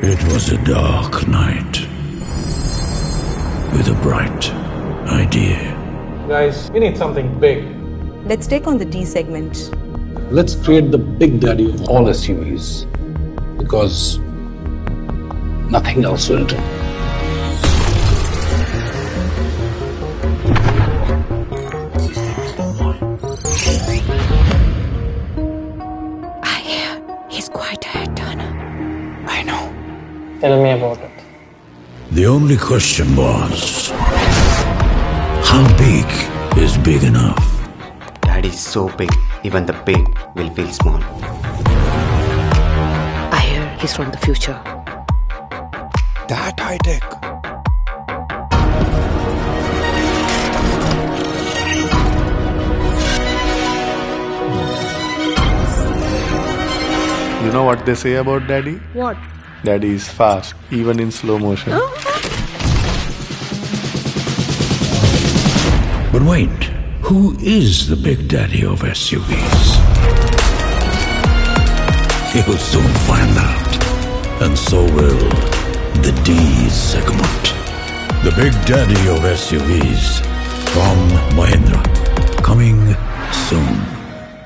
It was a dark night with a bright idea. Guys, we need something big. Let's take on the D segment. Let's create the big daddy of all SUVs because nothing else will do. I hear he's quite a head turner. I know. Tell me about it. The only question was, how big is big enough? Daddy's so big, even the big will feel small. I hear he's from the future. That high tech. You know what they say about Daddy? What? Daddy is fast, even in slow motion. But wait, who is the big daddy of SUVs? You'll soon find out. And so will the D segment. The big daddy of SUVs from Mahindra. Coming soon.